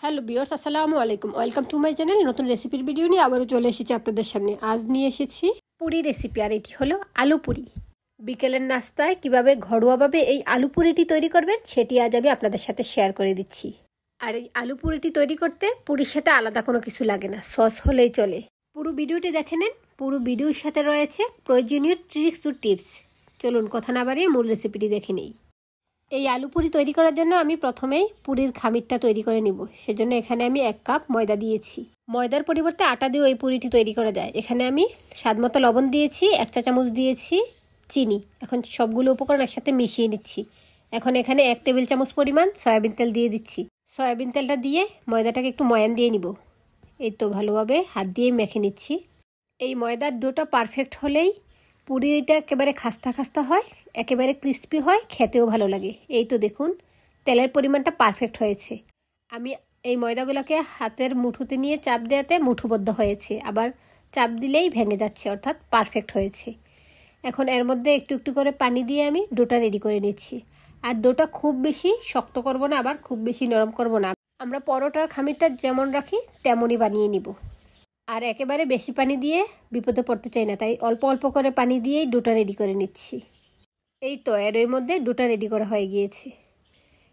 Hello viewers, আসসালামু আলাইকুম। Welcome to my channel. নতুন রেসিপির ভিডিও নিয়ে আবারও চলে এসেছি আপনাদের সামনে। আজ নিয়ে এসেছি পুরি রেসিপি, আর এটি হলো আলু পুরি। বিকেলের নাস্তায় কিভাবে ঘরোয়াভাবে এই আলু পুরিটি তৈরি করবেন সেটি আজ আমি আপনাদের সাথে শেয়ার করে দিচ্ছি। আর এই আলু পুরিটি তৈরি করতে পুরির সাথে আলাদা কোনো কিছু লাগে না, সস হলেই চলে। পুরো ভিডিওটি দেখে নেন। পুরো ভিডিওর সাথে রয়েছে প্রয়োজনীয় ট্রিক্স ও টিপস। চলুন কথা না বাড়িয়ে মূল রেসিপিটি দেখে নেই। এই আলু পুরি তৈরি করার জন্য আমি প্রথমেই পুরির খামিরটা তৈরি করে নিব। সেজন্য এখানে আমি 1 কাপ ময়দা দিয়েছি। ময়দার পরিবর্তে আটা দিয়েও এই পুরিটি তৈরি করা যায়। এখানে আমি স্বাদমতো লবণ দিয়েছি, 1 চা চামচ দিয়েছি চিনি। এখন সবগুলো উপকরণ একসাথে মিশিয়ে নিচ্ছি। এখন এখানে 1 টেবিল চামচ পরিমাণ সয়াবিন তেল দিয়ে দিচ্ছি। সয়াবিন তেলটা দিয়ে ময়দাটাকে একটু ময়ান দিয়ে নিব। এই তো ভালোভাবে হাত দিয়ে মেখে নিচ্ছি। এই ময়দার ডোটা পারফেক্ট হলেই পুরিটা একেবারে খাস্তা খাস্তা হয়, একেবারে ক্রিস্পি হয়, খেতেও ভালো লাগে। এই তো দেখুন তেলের পরিমাণটা পারফেক্ট হয়েছে। আমি এই ময়দাগুলোকে হাতের মুঠোতে নিয়ে চাপ দেওয়াতে মুঠোবদ্ধ হয়েছে, আবার চাপ দিলেই ভেঙে যাচ্ছে, অর্থাৎ পারফেক্ট হয়েছে। এখন এর মধ্যে একটু একটু করে পানি দিয়ে আমি ডোটা রেডি করে নিচ্ছি। আর ডোটা খুব বেশি শক্ত করব না, আবার খুব বেশি নরম করব না। আমরা পরোটার খামিরটা যেমন রাখি তেমনই বানিয়ে নিব। আর একেবারে বেশি পানি দিয়ে বিপদে পড়তে চাই না, তাই অল্প অল্প করে পানি দিয়েই ডোটা রেডি করে নিচ্ছি। এই তো এর মধ্যে ডোটা রেডি করা হয়ে গিয়েছে।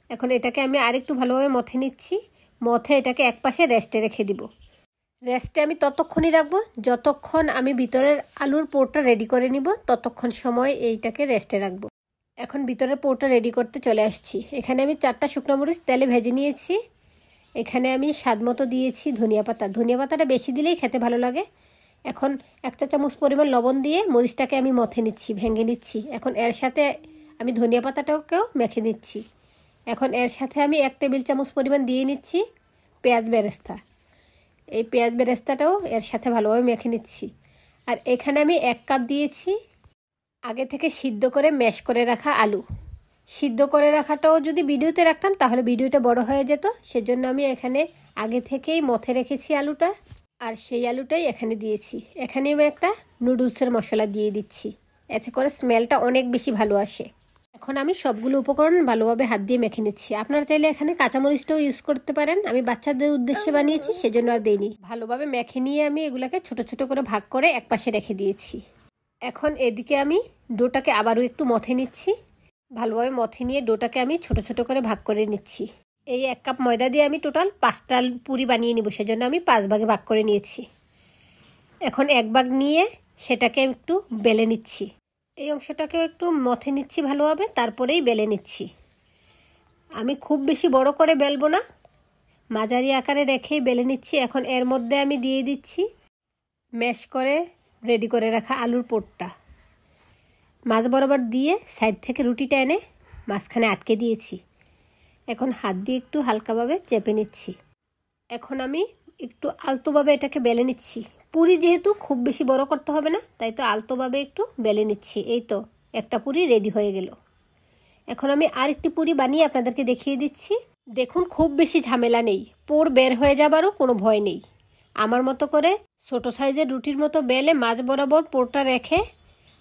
এখন এটাকে আমি আরেকটু ভালোভাবে মথে নিচ্ছি। মথে এটাকে একপাশে রেস্টে রেখে দিব। রেস্টে আমি ততক্ষণই রাখবো যতক্ষণ আমি ভিতরের আলুর পোরটা রেডি করে নিব, ততক্ষণ সময় এইটাকে রেস্টে রাখবো। এখন ভিতরের পোরটা রেডি করতে চলে আসছি। এখানে আমি 4টা শুকনো মরিচ তেলে ভেজে নিয়েছি। এখানে আমি স্বাদমতো দিয়েছি ধনিয়া পাতা। ধনিয়া পাতাটা বেশি দিলেই খেতে ভালো লাগে। এখন 1 চা চামচ পরিমাণ লবণ দিয়ে মরিচটাকে আমি মথে নিচ্ছি, ভেঙে নিচ্ছি। এখন এর সাথে আমি ধনিয়া পাতাটাকেও মেখে নিচ্ছি। এখন এর সাথে আমি 1 টেবিল চামচ পরিমাণ দিয়ে নিচ্ছি পেঁয়াজ বেরেস্তা। এই পেঁয়াজ বেরেস্তাটাও এর সাথে ভালোভাবে মেখে নিচ্ছি। আর এখানে আমি 1 কাপ দিয়েছি আগে থেকে সিদ্ধ করে ম্যাশ করে রাখা আলু। সিদ্ধ করে রাখাটাও যদি ভিডিওতে রাখতাম তাহলে ভিডিওটা বড় হয়ে যেত, সেজন্য আমি এখানে আগে থেকেই মথে রেখেছি আলুটা, আর সেই আলুটাই এখানে দিয়েছি। এখানে আমি একটা নুডলসের মশলা দিয়ে দিচ্ছি, এতে করে স্মেলটা অনেক বেশি ভালো আসে। এখন আমি সবগুলো উপকরণ ভালোভাবে হাত দিয়ে মেখে নিচ্ছি। আপনারা চাইলে এখানে কাঁচামরিচটাও ইউজ করতে পারেন, আমি বাচ্চাদের উদ্দেশ্যে বানিয়েছি সেজন্য আর দেইনি। ভালোভাবে মেখে নিয়ে আমি এগুলাকে ছোট ছোট করে ভাগ করে একপাশে রেখে দিয়েছি। এখন এদিকে আমি ডোটাকে আবারও একটু মথে নিচ্ছি। ভালোভাবে মথে নিয়ে ডোটাকে আমি ছোট ছোট করে ভাগ করে নিচ্ছি। এই 1 কাপ ময়দা দিয়ে আমি টোটাল 5টা পুরি বানিয়ে নিব, সেজন্য আমি 5 ভাগে ভাগ করে নিয়েছি। এখন 1 ভাগ নিয়ে সেটাকে একটু বেলে নিচ্ছি। এই অংশটাকেও একটু মথে নিচ্ছি ভালোভাবে, তারপরেই বেলে নিচ্ছি। আমি খুব বেশি বড় করে বেলবো না, মাঝারি আকারে রেখেই বেলে নিচ্ছি। এখন এর মধ্যে আমি দিয়ে দিচ্ছি ম্যাশ করে রেডি করে রাখা আলুর পোরটা। মাছ বরাবর দিয়ে সাইড থেকে রুটিটা এনে মাঝখানে আটকে দিয়েছি। এখন হাত দিয়ে একটু হালকাভাবে চেপে নিচ্ছি। এখন আমি একটু আলতোভাবে এটাকে বেলে নিচ্ছি। পুরি যেহেতু খুব বেশি বড় করতে হবে না, তাই তো আলতোভাবে একটু বেলে নিচ্ছি। এই তো একটা পুরি রেডি হয়ে গেল। এখন আমি আরেকটি পুরি বানিয়ে আপনাদেরকে দেখিয়ে দিচ্ছি। দেখুন খুব বেশি ঝামেলা নেই, পোর বের হয়ে যাবারও কোনো ভয় নেই। আমার মতো করে ছোট সাইজের রুটির মতো বেলে মাছ বরাবর পোরটা রেখে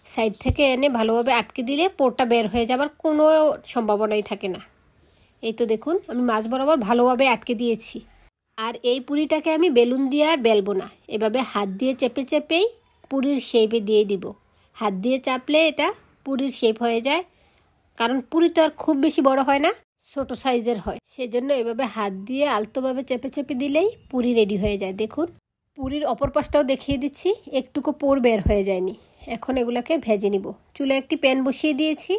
সাইড থেকে এনে ভালোভাবে আটকে দিলে পোরটা বের হয়ে যাবার কোনো সম্ভাবনাই থাকে না। এই তো দেখুন আমি মাছ বরাবর ভালোভাবে আটকে দিয়েছি। আর এই পুরিটাকে আমি বেলুন দিয়ে আর বেলবো না, এভাবে হাত দিয়ে চেপে চেপেই পুরির শেপে দিয়ে দিব। হাত দিয়ে চাপলে এটা পুরির শেপ হয়ে যায়, কারণ পুরি তো আর খুব বেশি বড় হয় না, ছোট সাইজের হয়। সেজন্য এভাবে হাত দিয়ে আলতোভাবে চেপে চেপে দিলেই পুরি রেডি হয়ে যায়। দেখুন পুরির অপর পাশটাও দেখিয়ে দিচ্ছি, একটুকু পোর বের হয়ে যায়নি। এখন এগুলোকে ভেজে নিব। চুলে একটি প্যান বসিয়ে দিয়েছি।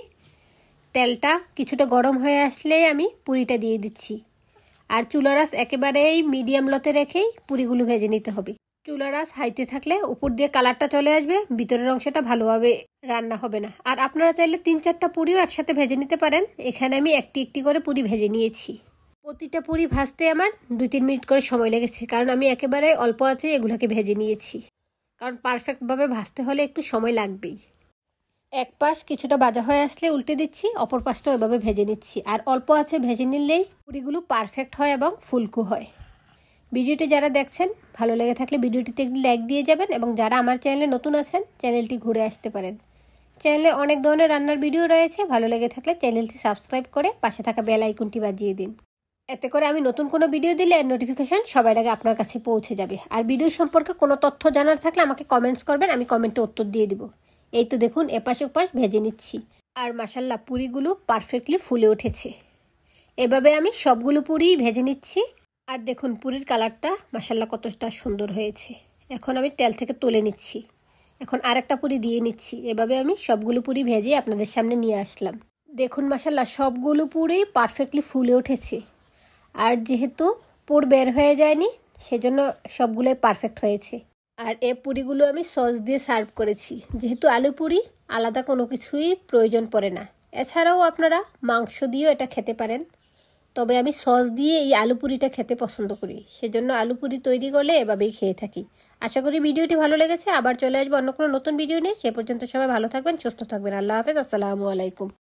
তেলটা কিছুটা গরম হয়ে আসলেই আমি পুরিটা দিয়ে দিচ্ছি। আর চুলার আঁচ একেবারেই মিডিয়াম লোতে রেখেই পুরিগুলো ভেজে নিতে হবে। চুলার আঁচ হাইতে থাকলে উপর দিয়ে কালারটা চলে আসবে, ভিতরের অংশটা ভালোভাবে রান্না হবে না। আর আপনারা চাইলে 3-4টা পুরিও একসাথে ভেজে নিতে পারেন। এখানে আমি একটি একটি করে পুরি ভেজে নিয়েছি। প্রতিটা পুরি ভাজতে আমার 2-3 মিনিট করে সময় লেগেছে, কারণ আমি একেবারে অল্প আঁচে এগুলোকে ভেজে নিয়েছি। কারণ পারফেক্টভাবে ভাজতে হলে একটু সময় লাগবেই। এক পাশ কিছুটা ভাজা হয়ে আসলে উল্টে দিচ্ছি, অপর পাশটাও এভাবে ভেজে নিচ্ছি। আর অল্প আছে ভেজে নিলেই পুরিগুলো পারফেক্ট হয় এবং ফুলকো হয়। ভিডিওটি যারা দেখছেন ভালো লেগে থাকলে ভিডিওটিতে একটি লাইক দিয়ে যাবেন, এবং যারা আমার চ্যানেলে নতুন আছেন চ্যানেলটি ঘুরে আসতে পারেন। চ্যানেলে অনেক ধরনের রান্নার ভিডিও রয়েছে, ভালো লেগে থাকলে চ্যানেলটি সাবস্ক্রাইব করে পাশে থাকা বেল আইকনটি বাজিয়ে দিন। এতে করে আমি নতুন কোনো ভিডিও দিলে নোটিফিকেশন সবার আগে আপনার কাছে পৌঁছে যাবে। আর ভিডিও সম্পর্কে কোনো তথ্য জানার থাকলে আমাকে কমেন্টস করবেন, আমি কমেন্টে উত্তর দিয়ে দিব। এই তো দেখুন এপাশ ওপাশ ভেজে নিচ্ছি। আর মাশাল্লাহ পুরিগুলো পারফেক্টলি ফুলে উঠেছে। এভাবে আমি সবগুলো পুরি ভেজে নিচ্ছি। আর দেখুন পুরির কালারটা মাশাল্লাহ কতটা সুন্দর হয়েছে। এখন আমি তেল থেকে তুলে নিচ্ছি। এখন আরেকটা পুরি দিয়ে নিচ্ছি। এভাবে আমি সবগুলো পুরি ভেজে আপনাদের সামনে নিয়ে আসলাম। দেখুন মাশাল্লাহ সবগুলো পুরি পারফেক্টলি ফুলে উঠেছে। আর যেহেতু পুর বের হয়ে যায়নি সেজন্য সবগুলোই পারফেক্ট হয়েছে। আর এই পুরিগুলো আমি সস দিয়ে সার্ভ করেছি। যেহেতু আলু পুরি আলাদা কোনো কিছুই প্রয়োজন পড়ে না। এছাড়াও আপনারা মাংস দিয়েও এটা খেতে পারেন, তবে আমি সস দিয়ে এই আলু পুরিটা খেতে পছন্দ করি, সেজন্য আলু পুরি তৈরি করলে এভাবেই খেয়ে থাকি। আশা করি ভিডিওটি ভালো লেগেছে। আবার চলে আসবো অন্য কোনো নতুন ভিডিও নিয়ে। সে পর্যন্ত সবাই ভালো থাকবেন, সুস্থ থাকবেন। আল্লাহ হাফেজ, আসসালামু আলাইকুম।